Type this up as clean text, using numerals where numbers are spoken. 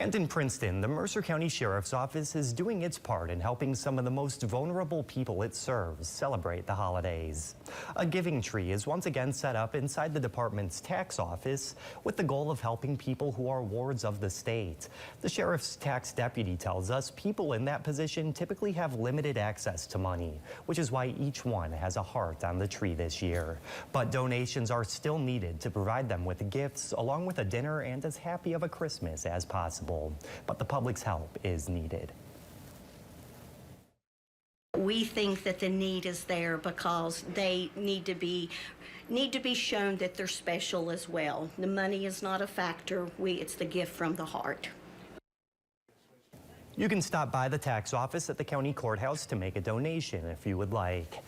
And in Princeton, the Mercer County Sheriff's Office is doing its part in helping some of the most vulnerable people it serves celebrate the holidays. A giving tree is once again set up inside the department's tax office with the goal of helping people who are wards of the state. The sheriff's tax deputy tells us people in that position typically have limited access to money, which is why each one has a heart on the tree this year. But donations are still needed to provide them with gifts along with a dinner and as happy of a Christmas as possible. But the public's help is needed. We think that the need is there because they need to be shown that they're special as well. The money is not a factor. It's the gift from the heart. You can stop by the tax office at the county courthouse to make a donation if you would like.